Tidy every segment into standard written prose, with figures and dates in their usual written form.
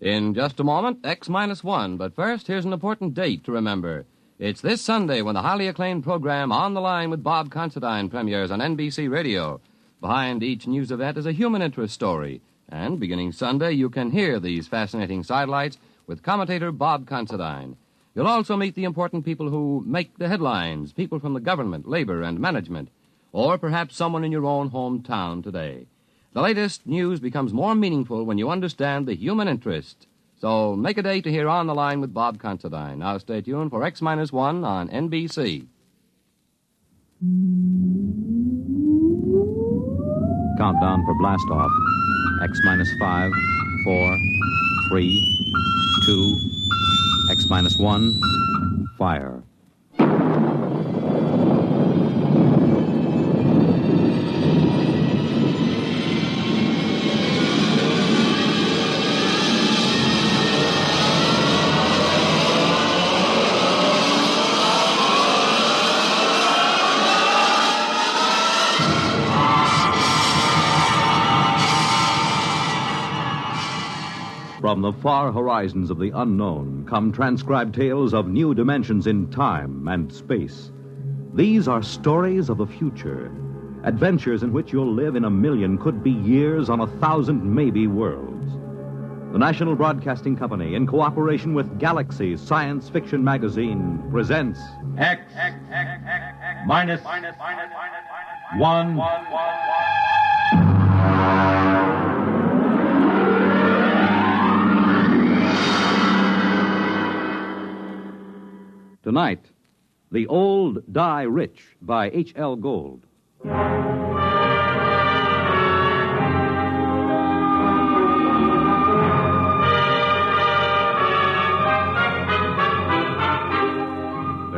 In just a moment, X-1, but first, here's an important date to remember. It's this Sunday when the highly acclaimed program On the Line with Bob Considine premieres on NBC Radio. Behind each news event is a human interest story, and beginning Sunday, you can hear these fascinating sidelights with commentator Bob Considine. You'll also meet the important people who make the headlines, people from the government, labor, and management, or perhaps someone in your own hometown today. The latest news becomes more meaningful when you understand the human interest. So make a date to hear On the Line with Bob Considine. Now stay tuned for X-1 on NBC. Countdown for blast off. X-5, 4, 3, 2, X-1, fire. From the far horizons of the unknown come transcribed tales of new dimensions in time and space. These are stories of the future, adventures in which you'll live in a million, could be years, on 1,000 maybe worlds. The National Broadcasting Company, in cooperation with Galaxy Science Fiction Magazine, presents X minus one. Tonight, The Old Die Rich by H.L. Gold. The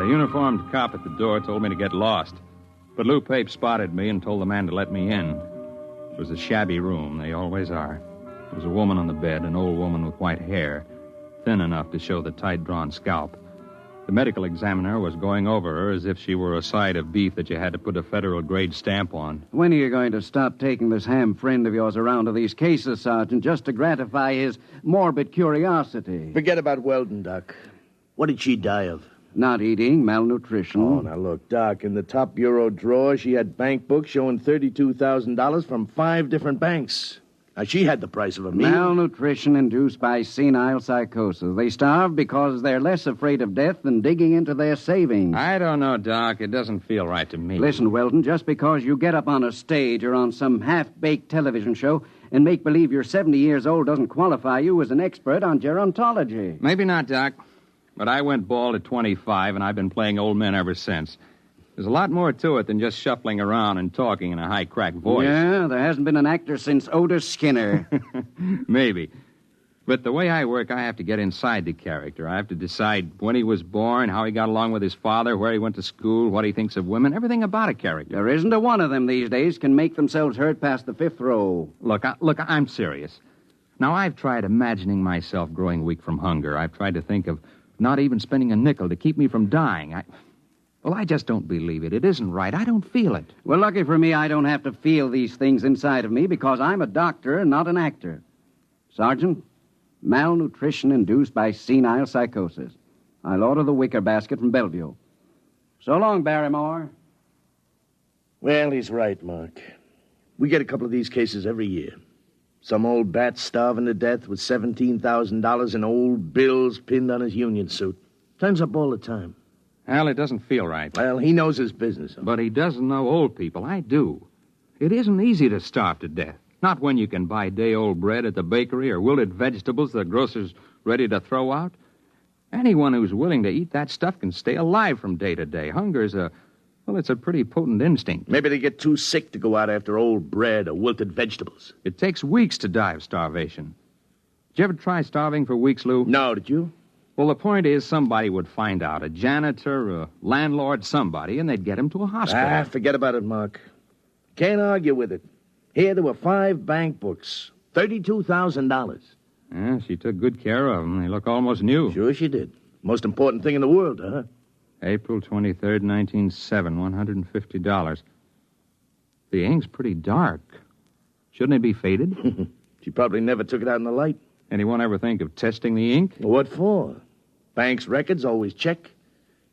uniformed cop at the door told me to get lost. But Lou Pape spotted me and told the man to let me in. It was a shabby room. They always are. There was a woman on the bed, an old woman with white hair, thin enough to show the tight-drawn scalp. The medical examiner was going over her as if she were a side of beef that you had to put a federal-grade stamp on. When are you going to stop taking this ham friend of yours around to these cases, Sergeant, just to gratify his morbid curiosity? Forget about Weldon, Doc. What did she die of? Not eating, malnutrition. Oh, now look, Doc, in the top bureau drawer, she had bank books showing $32,000 from 5 different banks. Now, she had the price of a meal. Malnutrition induced by senile psychosis. They starve because they're less afraid of death than digging into their savings. I don't know, Doc. It doesn't feel right to me. Listen, Weldon, just because you get up on a stage or on some half-baked television show and make believe you're 70 years old doesn't qualify you as an expert on gerontology. Maybe not, Doc. But I went bald at 25, and I've been playing old men ever since. There's a lot more to it than just shuffling around and talking in a high-cracked voice. Yeah, there hasn't been an actor since Otis Skinner. Maybe. But the way I work, I have to get inside the character. I have to decide when he was born, how he got along with his father, where he went to school, what he thinks of women, everything about a character. There isn't a one of them these days can make themselves heard past the 5th row. Look, I'm serious. Now, I've tried imagining myself growing weak from hunger. I've tried to think of not even spending a nickel to keep me from dying. I just don't believe it. It isn't right. I don't feel it. Well, lucky for me, I don't have to feel these things inside of me because I'm a doctor and not an actor. Sergeant, malnutrition induced by senile psychosis. I'll order the wicker basket from Bellevue. So long, Barrymore. Well, he's right, Mark. We get a couple of these cases every year. Some old bat starving to death with $17,000 in old bills pinned on his union suit. Time's up all the time. Al, it doesn't feel right. Well, he knows his business. But he doesn't know old people. I do. It isn't easy to starve to death. Not when you can buy day-old bread at the bakery or wilted vegetables the grocer's ready to throw out. Anyone who's willing to eat that stuff can stay alive from day to day. Hunger's it's a pretty potent instinct. Maybe they get too sick to go out after old bread or wilted vegetables. It takes weeks to die of starvation. Did you ever try starving for weeks, Lou? No, did you? Well, the point is somebody would find out, a janitor, a landlord, somebody, and they'd get him to a hospital. Forget about it, Mark. Can't argue with it. Here there were 5 bank books, $32,000. Yeah, she took good care of them. They look almost new. Sure she did. Most important thing in the world, huh? April 23rd, 1907, $150. The ink's pretty dark. Shouldn't it be faded? She probably never took it out in the light. Anyone ever think of testing the ink? What for? Bank's records always check.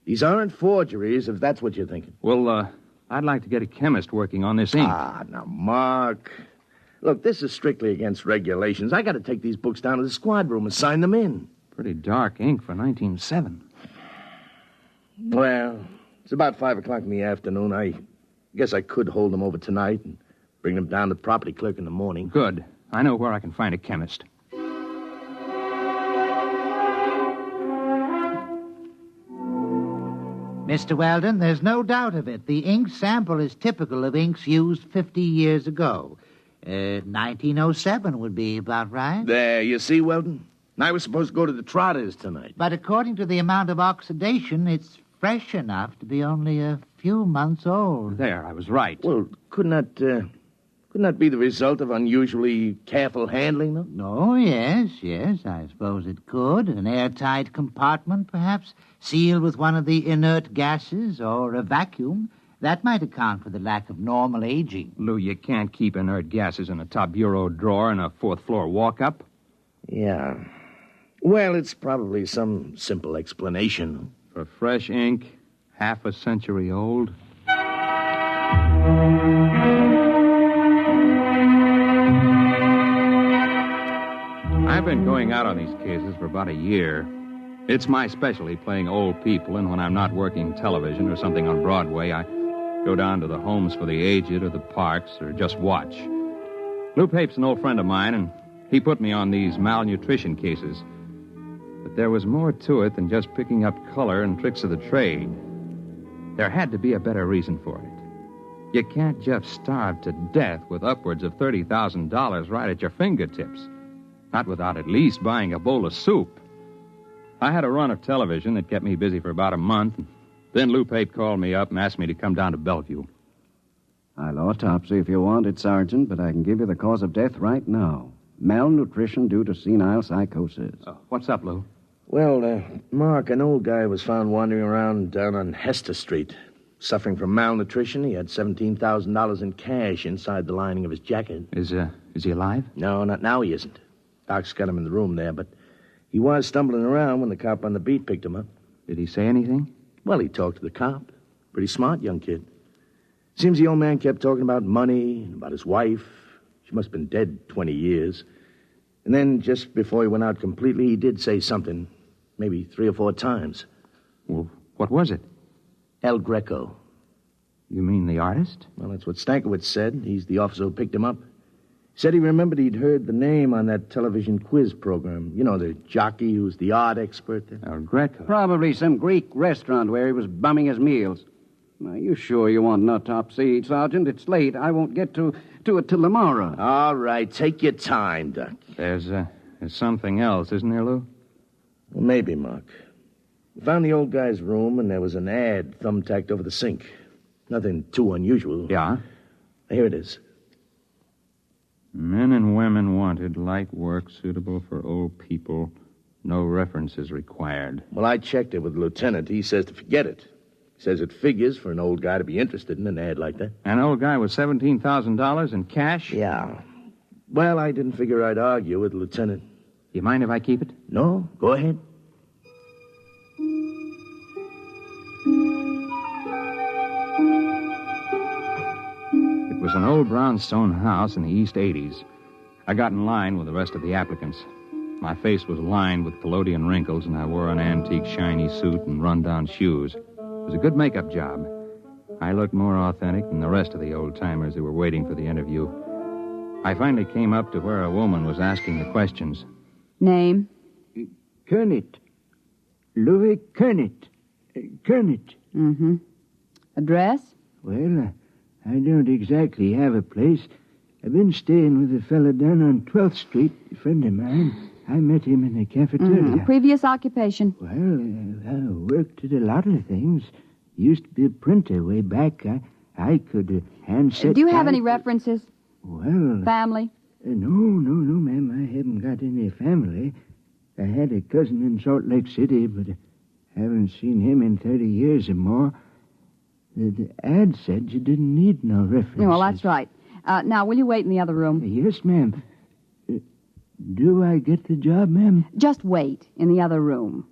These aren't forgeries, if that's what you're thinking. Well, I'd like to get a chemist working on this ink. Now, Mark. Look, this is strictly against regulations. I got to take these books down to the squad room and sign them in. Pretty dark ink for 1907. Well, it's about 5 o'clock in the afternoon. I guess I could hold them over tonight and bring them down to the property clerk in the morning. Good. I know where I can find a chemist. Mr. Weldon, there's no doubt of it. The ink sample is typical of inks used 50 years ago. 1907 would be about right. There, you see, Weldon? I was supposed to go to the Trotters tonight. But according to the amount of oxidation, it's fresh enough to be only a few months old. There, I was right. Well, couldn't that be the result of unusually careful handling, though? Oh, yes, I suppose it could. An airtight compartment, perhaps, sealed with one of the inert gases or a vacuum. That might account for the lack of normal aging. Lou, you can't keep inert gases in a top bureau drawer in a fourth-floor walk-up. Yeah. Well, it's probably some simple explanation. For fresh ink, half a century old. I've been going out on these cases for about a year. It's my specialty, playing old people, and when I'm not working television or something on Broadway, I go down to the homes for the aged or the parks or just watch. Lou Pape's an old friend of mine, and he put me on these malnutrition cases. But there was more to it than just picking up color and tricks of the trade. There had to be a better reason for it. You can't just starve to death with upwards of $30,000 right at your fingertips. Not without at least buying a bowl of soup. I had a run of television that kept me busy for about a month. Then Lou Pape called me up and asked me to come down to Bellevue. I'll autopsy if you want it, Sergeant, but I can give you the cause of death right now. Malnutrition due to senile psychosis. What's up, Lou? Well, Mark, an old guy was found wandering around down on Hester Street. Suffering from malnutrition, he had $17,000 in cash inside the lining of his jacket. Is he alive? No, not now he isn't. Doc's got him in the room there, but he was stumbling around when the cop on the beat picked him up. Did he say anything? Well, he talked to the cop. Pretty smart young kid. Seems the old man kept talking about money, about his wife. She must have been dead 20 years. And then, just before he went out completely, he did say something, maybe 3 or 4 times. Well, what was it? El Greco. You mean the artist? Well, that's what Stankiewicz said. He's the officer who picked him up. He said he remembered he'd heard the name on that television quiz program. You know, the jockey who's the art expert there. El Greco. Probably some Greek restaurant where he was bumming his meals. Are you sure you want an autopsy, Sergeant? It's late. I won't get to it till tomorrow. All right, take your time, Doc. There's something else, isn't there, Lou? Well, maybe, Mark. We found the old guy's room, and there was an ad thumbtacked over the sink. Nothing too unusual. Yeah? Here it is. Men and women wanted, light work suitable for old people. No references required. Well, I checked it with the lieutenant. He says to forget it. He says it figures for an old guy to be interested in an ad like that. An old guy with $17,000 in cash? Yeah. Well, I didn't figure I'd argue with the lieutenant. You mind if I keep it? No, go ahead. It was an old brownstone house in the East 80s. I got in line with the rest of the applicants. My face was lined with collodion wrinkles, and I wore an antique shiny suit and run-down shoes. It was a good makeup job. I looked more authentic than the rest of the old-timers who were waiting for the interview. I finally came up to where a woman was asking the questions. Name? Kernet. Louis Kernet. Kernet. Mm-hmm. Address? Well, I don't exactly have a place. I've been staying with a fella down on 12th Street, a friend of mine. I met him in the cafeteria. Previous occupation? Well, I worked at a lot of things. Used to be a printer way back. I could handset... Do you have any references? Well... Family? No, ma'am. I haven't got any family. I had a cousin in Salt Lake City, but I haven't seen him in 30 years or more. The ad said you didn't need no references. Yeah, well, that's right. Now, will you wait in the other room? Yes, ma'am. Do I get the job, ma'am? Just wait in the other room.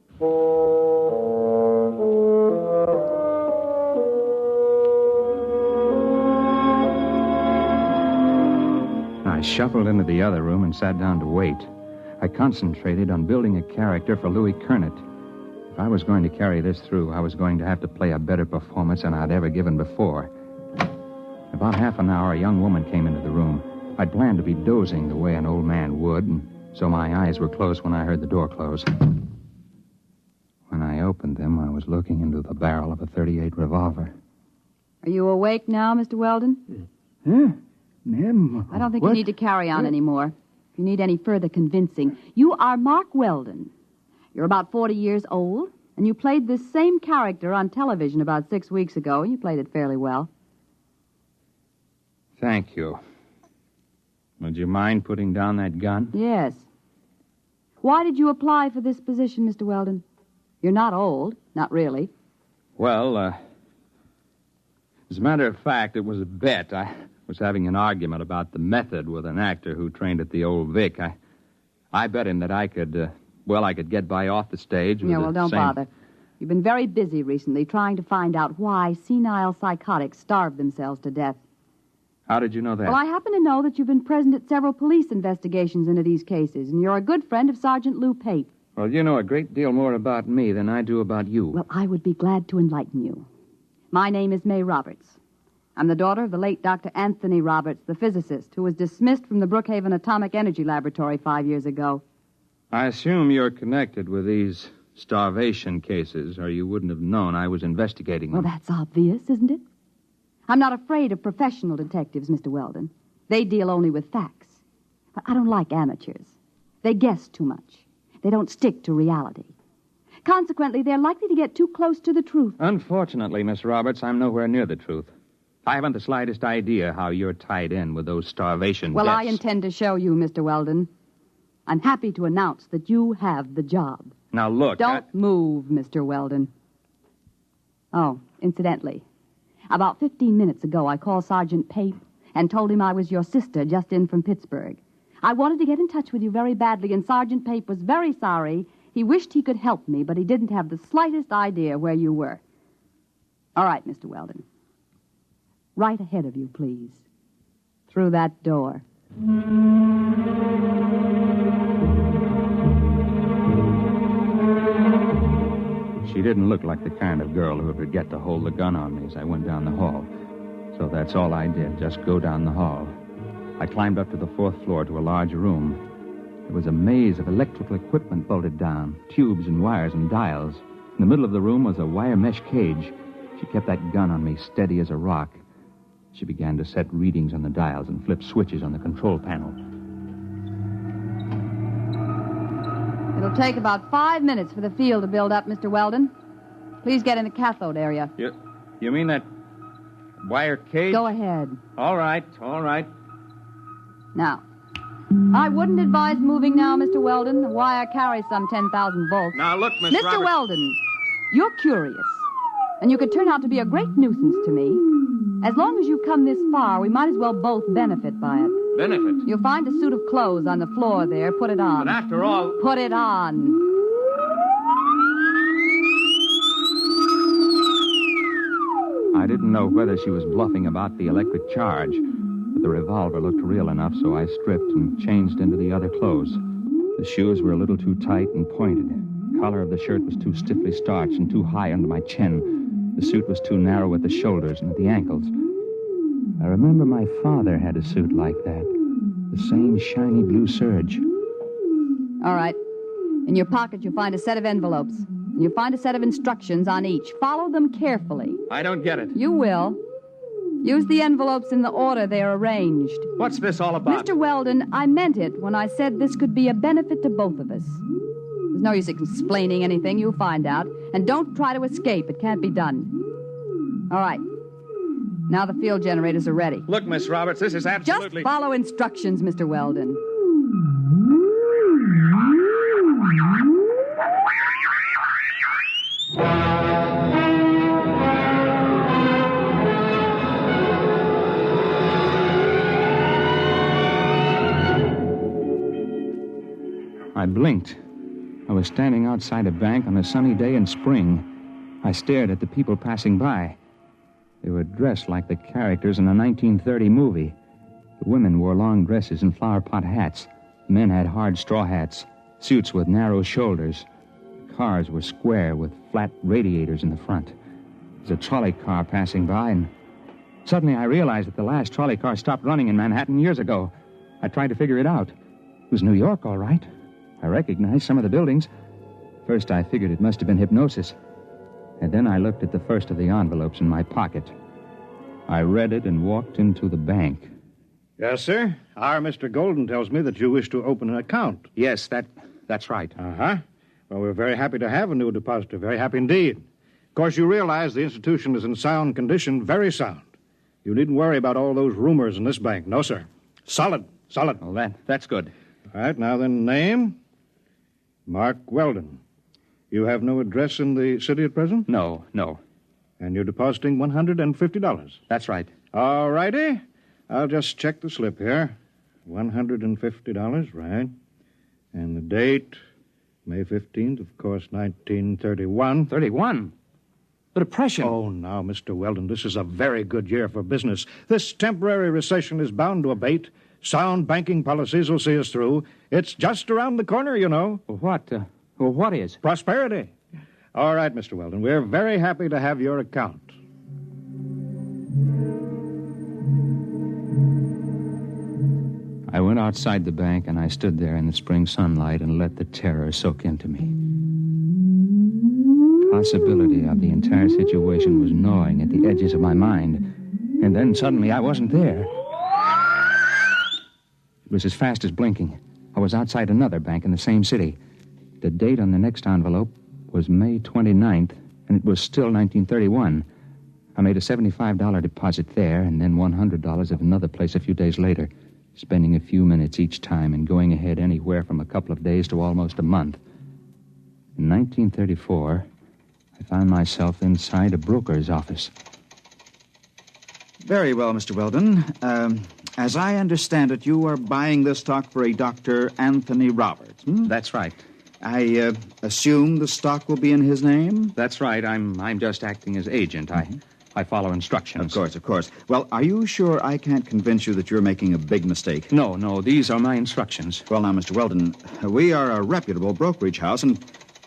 I shuffled into the other room and sat down to wait. I concentrated on building a character for Louis Kernet. If I was going to carry this through, I was going to have to play a better performance than I'd ever given before. About half an hour, a young woman came into the room. I'd planned to be dozing the way an old man would, and so my eyes were closed when I heard the door close. When I opened them, I was looking into the barrel of a .38 revolver. Are you awake now, Mr. Weldon? Huh? Ma'am? I don't think what? you need to carry on anymore. If you need any further convincing, you are Mark Weldon. You're about 40 years old, and you played this same character on television about 6 weeks ago. You played it fairly well. Thank you. Would you mind putting down that gun? Yes. Why did you apply for this position, Mr. Weldon? You're not old. Not really. Well, as a matter of fact, it was a bet. I was having an argument about the method with an actor who trained at the Old Vic. I bet him that I could get by off the stage with Don't bother. You've been very busy recently trying to find out why senile psychotics starve themselves to death. How did you know that? Well, I happen to know that you've been present at several police investigations into these cases, and you're a good friend of Sergeant Lou Pape. Well, you know a great deal more about me than I do about you. Well, I would be glad to enlighten you. My name is May Roberts. I'm the daughter of the late Dr. Anthony Roberts, the physicist, who was dismissed from the Brookhaven Atomic Energy Laboratory 5 years ago. I assume you're connected with these starvation cases, or you wouldn't have known I was investigating them. Well, that's obvious, isn't it? I'm not afraid of professional detectives, Mr. Weldon. They deal only with facts. But I don't like amateurs. They guess too much. They don't stick to reality. Consequently, they're likely to get too close to the truth. Unfortunately, Miss Roberts, I'm nowhere near the truth. I haven't the slightest idea how you're tied in with those starvation Well, deaths. I intend to show you, Mr. Weldon. I'm happy to announce that you have the job. Now, look... Don't move, Mr. Weldon. Oh, incidentally, about 15 minutes ago, I called Sergeant Pape and told him I was your sister just in from Pittsburgh. I wanted to get in touch with you very badly, and Sergeant Pape was very sorry. He wished he could help me, but he didn't have the slightest idea where you were. All right, Mr. Weldon. Right ahead of you, please. Through that door. She didn't look like the kind of girl who would forget to hold the gun on me as I went down the hall. So that's all I did, just go down the hall. I climbed up to the 4th floor to a large room. There was a maze of electrical equipment bolted down, tubes and wires and dials. In the middle of the room was a wire mesh cage. She kept that gun on me, steady as a rock. She began to set readings on the dials and flip switches on the control panel. It'll take about 5 minutes for the field to build up, Mr. Weldon. Please get in the cathode area. You mean that wire cage? Go ahead. All right. Now, I wouldn't advise moving now, Mr. Weldon. The wire carries some 10,000 volts. Now, look, Miss Mr. Roberts... Weldon, you're curious, and you could turn out to be a great nuisance to me. As long as you've come this far, we might as well both benefit by it. Benefit? You'll find a suit of clothes on the floor there. Put it on. But after all... Put it on. I didn't know whether she was bluffing about the electric charge, but the revolver looked real enough, so I stripped and changed into the other clothes. The shoes were a little too tight and pointed. The collar of the shirt was too stiffly starched and too high under my chin. The suit was too narrow at the shoulders and at the ankles. I remember my father had a suit like that. The same shiny blue serge. All right. In your pocket, you'll find a set of envelopes. You'll find a set of instructions on each. Follow them carefully. I don't get it. You will. Use the envelopes in the order they're arranged. What's this all about? Mr. Weldon, I meant it when I said this could be a benefit to both of us. There's no use explaining anything. You'll find out. And don't try to escape. It can't be done. All right. Now the field generators are ready. Look, Miss Roberts, this is absolutely... Just follow instructions, Mr. Weldon. I blinked. I was standing outside a bank on a sunny day in spring. I stared at the people passing by. They were dressed like the characters in a 1930 movie. The women wore long dresses and flower pot hats. The men had hard straw hats, suits with narrow shoulders. Cars were square with flat radiators in the front. There was a trolley car passing by, and suddenly I realized that the last trolley car stopped running in Manhattan years ago. I tried to figure it out. It was New York, all right. I recognized some of the buildings. First, I figured it must have been hypnosis. And then I looked at the first of the envelopes in my pocket. I read it and walked into the bank. Yes, sir. Our Mr. Golden tells me that you wish to open an account. Yes, that's right. Uh-huh. Well, we're very happy to have a new depositor. Very happy indeed. Of course, you realize the institution is in sound condition, very sound. You needn't worry about all those rumors in this bank. No, sir. Solid. Well, that's good. All right, now then, name? Mark Weldon. You have no address in the city at present? No. And you're depositing $150? That's right. All righty. I'll just check the slip here. $150, right. And the date, May 15th, of course, 1931. 31? The Depression. Oh, now, Mr. Weldon, this is a very good year for business. This temporary recession is bound to abate. Sound banking policies will see us through. It's just around the corner, you know. What is? Prosperity. All right, Mr. Weldon, we're very happy to have your account. I went outside the bank, and I stood there in the spring sunlight and let the terror soak into me. The possibility of the entire situation was gnawing at the edges of my mind. And then suddenly I wasn't there. It was as fast as blinking. I was outside another bank in the same city. The date on the next envelope was May 29th, and it was still 1931. I made a $75 deposit there, and then $100 at another place a few days later, spending a few minutes each time and going ahead anywhere from a couple of days to almost a month. In 1934, I found myself inside a broker's office. Very well, Mr. Weldon. As I understand it, you are buying this stock for a Dr. Anthony Roberts. That's right. I assume the stock will be in his name? That's right. I'm just acting as agent. I follow instructions. Of course. Well, are you sure I can't convince you that you're making a big mistake? No, these are my instructions. Well, now, Mr. Weldon, we are a reputable brokerage house, and,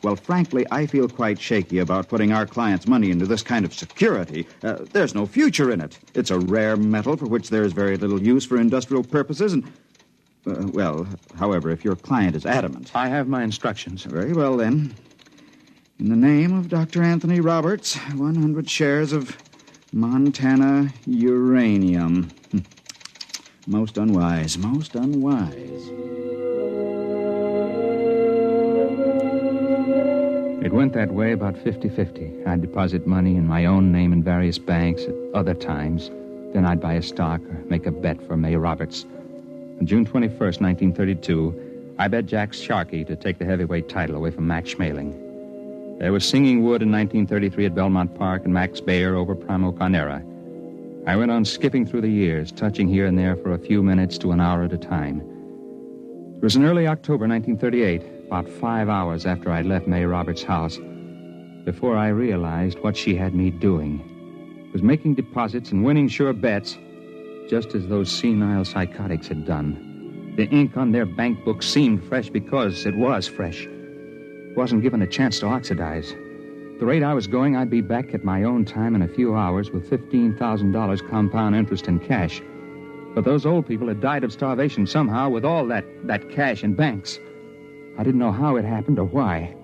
well, frankly, I feel quite shaky about putting our clients' money into this kind of security. There's no future in it. It's a rare metal for which there is very little use for industrial purposes, and, however, if your client is adamant. I have my instructions. Very well, then. In the name of Dr. Anthony Roberts, 100 shares of Montana uranium. Most unwise. It went that way about 50-50. I'd deposit money in my own name in various banks at other times. Then I'd buy a stock or make a bet for May Roberts. On June 21st, 1932, I bet Jack Sharkey to take the heavyweight title away from Max Schmeling. There was Singing Wood in 1933 at Belmont Park and Max Bayer over Primo Carnera. I went on skipping through the years, touching here and there for a few minutes to an hour at a time. It was in early October 1938, about 5 hours after I'd left May Roberts' house, before I realized what she had me doing. It was making deposits and winning sure bets, just as those senile psychotics had done. The ink on their bank books seemed fresh because it was fresh. Wasn't given a chance to oxidize. The rate I was going, I'd be back at my own time in a few hours with $15,000 compound interest in cash. But those old people had died of starvation somehow with all that cash in banks. I didn't know how it happened or why.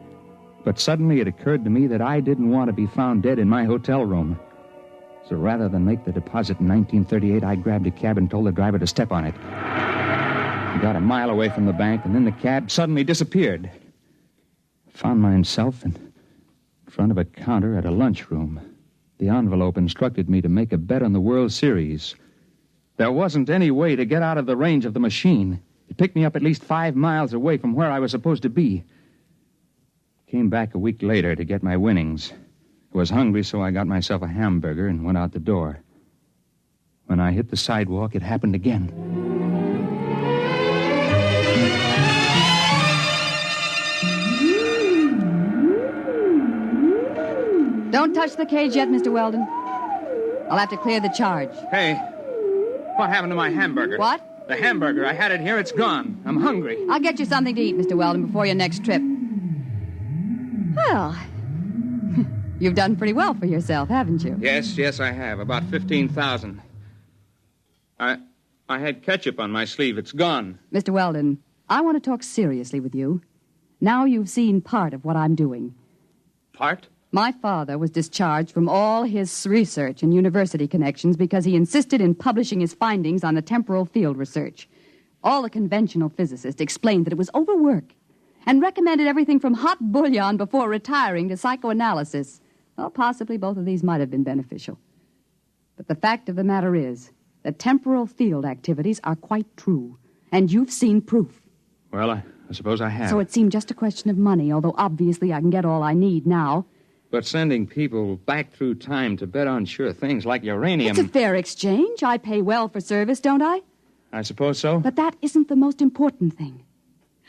But suddenly it occurred to me that I didn't want to be found dead in my hotel room. So rather than make the deposit in 1938, I grabbed a cab and told the driver to step on it. We got a mile away from the bank, and then the cab suddenly disappeared. Found myself in front of a counter at a lunchroom. The envelope instructed me to make a bet on the World Series. There wasn't any way to get out of the range of the machine. It picked me up at least 5 miles away from where I was supposed to be. Came back a week later to get my winnings. I was hungry, so I got myself a hamburger and went out the door. When I hit the sidewalk, it happened again. Don't touch the cage yet, Mr. Weldon. I'll have to clear the charge. Hey, what happened to my hamburger? What? The hamburger. I had it here. It's gone. I'm hungry. I'll get you something to eat, Mr. Weldon, before your next trip. Well, you've done pretty well for yourself, haven't you? Yes, I have. About 15,000. I had ketchup on my sleeve. It's gone. Mr. Weldon, I want to talk seriously with you. Now you've seen part of what I'm doing. Part? My father was discharged from all his research and university connections because he insisted in publishing his findings on the temporal field research. All the conventional physicists explained that it was overwork and recommended everything from hot bouillon before retiring to psychoanalysis. Well, possibly both of these might have been beneficial. But the fact of the matter is that temporal field activities are quite true, and you've seen proof. Well, I suppose I have. So it seemed just a question of money, although obviously I can get all I need now. But sending people back through time to bet on sure things like uranium... It's a fair exchange. I pay well for service, don't I? I suppose so. But that isn't the most important thing.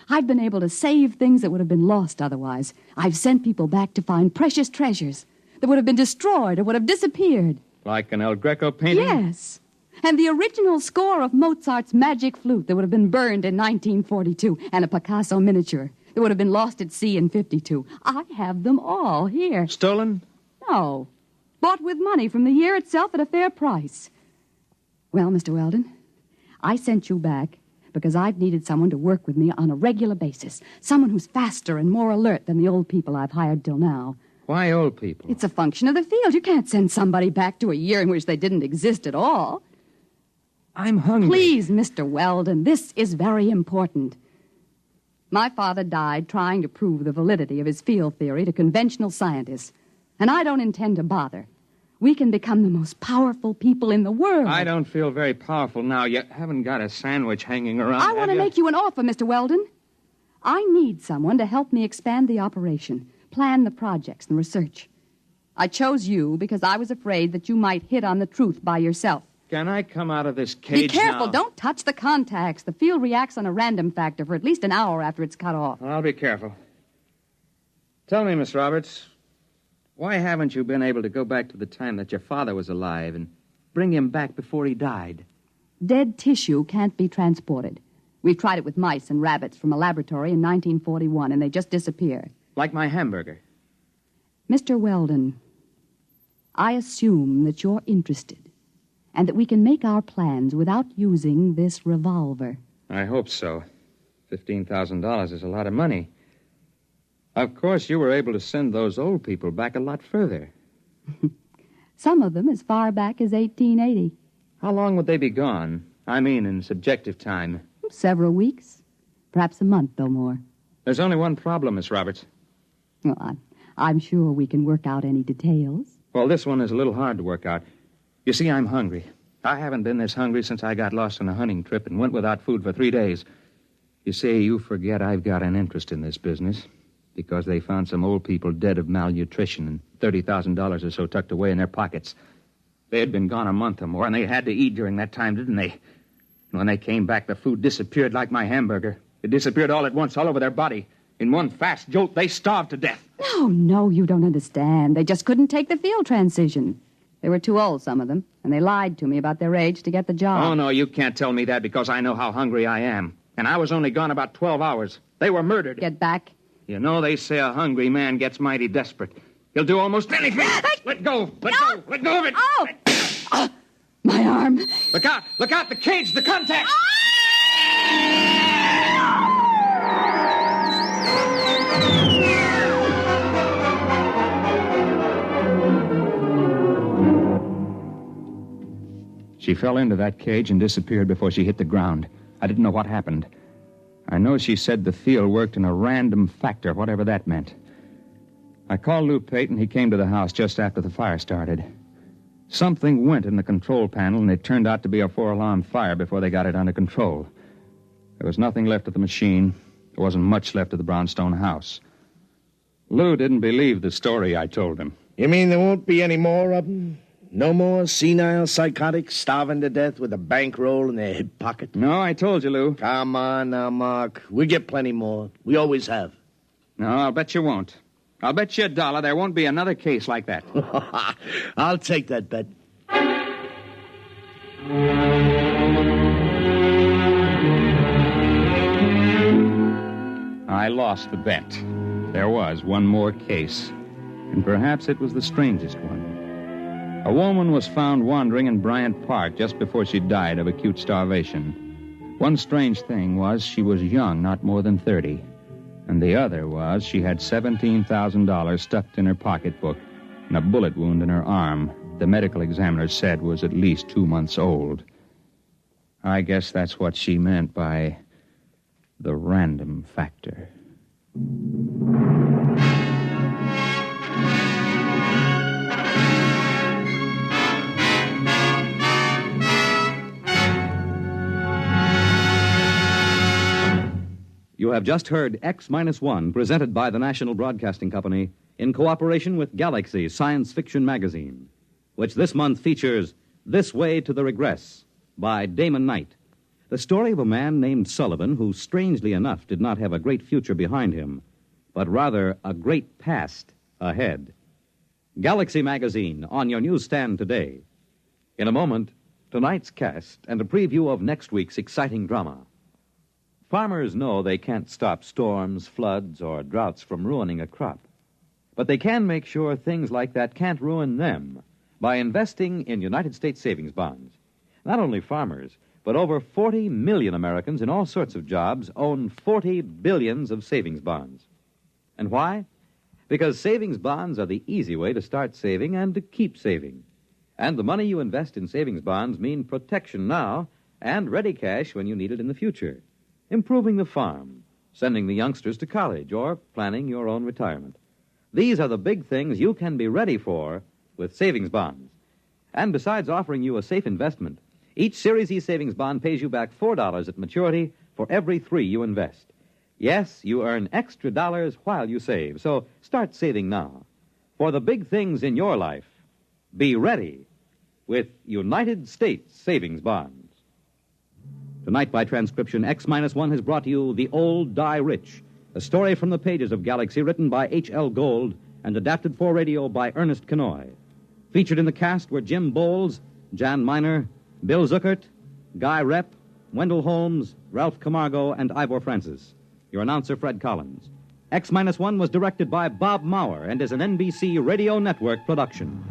I've been able to save things that would have been lost otherwise. I've sent people back to find precious treasures that would have been destroyed or would have disappeared. Like an El Greco painting? Yes. And the original score of Mozart's Magic Flute that would have been burned in 1942, and a Picasso miniature that would have been lost at sea in 52. I have them all here. Stolen? No. Bought with money from the year itself at a fair price. Well, Mr. Weldon, I sent you back because I've needed someone to work with me on a regular basis. Someone who's faster and more alert than the old people I've hired till now. Why old people? It's a function of the field. You can't send somebody back to a year in which they didn't exist at all. I'm hungry. Please, Mr. Weldon, this is very important. My father died trying to prove the validity of his field theory to conventional scientists, and I don't intend to bother. We can become the most powerful people in the world. I don't feel very powerful now. You haven't got a sandwich hanging around. I want to make you an offer, Mr. Weldon. I need someone to help me expand the operation, plan the projects and research. I chose you because I was afraid that you might hit on the truth by yourself. Can I come out of this cage Be careful. now? Don't touch the contacts. The field reacts on a random factor for at least an hour after it's cut off. I'll be careful. Tell me, Miss Roberts, why haven't you been able to go back to the time that your father was alive and bring him back before he died? Dead tissue can't be transported. We've tried it with mice and rabbits from a laboratory in 1941, and they just disappear. Like my hamburger. Mr. Weldon, I assume that you're interested and that we can make our plans without using this revolver. I hope so. $15,000 is a lot of money. Of course, you were able to send those old people back a lot further. Some of them as far back as 1880. How long would they be gone? I mean, in subjective time. Several weeks. Perhaps a month or more. There's only one problem, Miss Roberts. Well, I'm sure we can work out any details. Well, this one is a little hard to work out. You see, I'm hungry. I haven't been this hungry since I got lost on a hunting trip and went without food for 3 days. You see, you forget I've got an interest in this business because they found some old people dead of malnutrition and $30,000 or so tucked away in their pockets. They had been gone a month or more, and they had to eat during that time, didn't they? When they came back, the food disappeared like my hamburger. It disappeared all at once, all over their body. In one fast jolt, they starved to death. No, you don't understand. They just couldn't take the field transition. They were too old, some of them, and they lied to me about their age to get the job. Oh, no, you can't tell me that because I know how hungry I am. And I was only gone about 12 hours. They were murdered. Get back. You know, they say a hungry man gets mighty desperate. He'll do almost anything. Let go. Let go. Let go of it. Oh! My arm. Look out. Look out. The cage. The contact. She fell into that cage and disappeared before she hit the ground. I didn't know what happened. I know she said the field worked in a random factor, whatever that meant. I called Lou Payton. He came to the house just after the fire started. Something went in the control panel, and it turned out to be a 4-alarm fire before they got it under control. There was nothing left of the machine. There wasn't much left of the brownstone house. Lou didn't believe the story I told him. You mean there won't be any more of them? No more senile psychotics starving to death with a bankroll in their hip pocket? No, I told you, Lou. Come on now, Mark. We get plenty more. We always have. No, I'll bet you won't. I'll bet you $1 there won't be another case like that. I'll take that bet. I lost the bet. There was one more case, and perhaps it was the strangest one. A woman was found wandering in Bryant Park just before she died of acute starvation. One strange thing was she was young, not more than 30. And the other was she had $17,000 stuffed in her pocketbook and a bullet wound in her arm. The medical examiner said was at least 2 months old. I guess that's what she meant by the random factor. You have just heard X-1, presented by the National Broadcasting Company in cooperation with Galaxy Science Fiction Magazine, which this month features This Way to the Regress by Damon Knight, the story of a man named Sullivan who, strangely enough, did not have a great future behind him, but rather a great past ahead. Galaxy Magazine on your newsstand today. In a moment, tonight's cast and a preview of next week's exciting drama. Farmers know they can't stop storms, floods, or droughts from ruining a crop. But they can make sure things like that can't ruin them by investing in United States savings bonds. Not only farmers, but over 40 million Americans in all sorts of jobs own 40 billions of savings bonds. And why? Because savings bonds are the easy way to start saving and to keep saving. And the money you invest in savings bonds mean protection now and ready cash when you need it in the future. Improving the farm, sending the youngsters to college, or planning your own retirement. These are the big things you can be ready for with savings bonds. And besides offering you a safe investment, each Series E savings bond pays you back $4 at maturity for every 3 you invest. Yes, you earn extra dollars while you save, so start saving now. For the big things in your life, be ready with United States savings bonds. Tonight, by transcription, X-1 has brought you The Old Die Rich, a story from the pages of Galaxy written by H.L. Gold and adapted for radio by Ernest Kinoy. Featured in the cast were Jim Bowles, Jan Miner, Bill Zuckert, Guy Repp, Wendell Holmes, Ralph Camargo, and Ivor Francis. Your announcer, Fred Collins. X-1 was directed by Bob Maurer and is an NBC Radio Network production.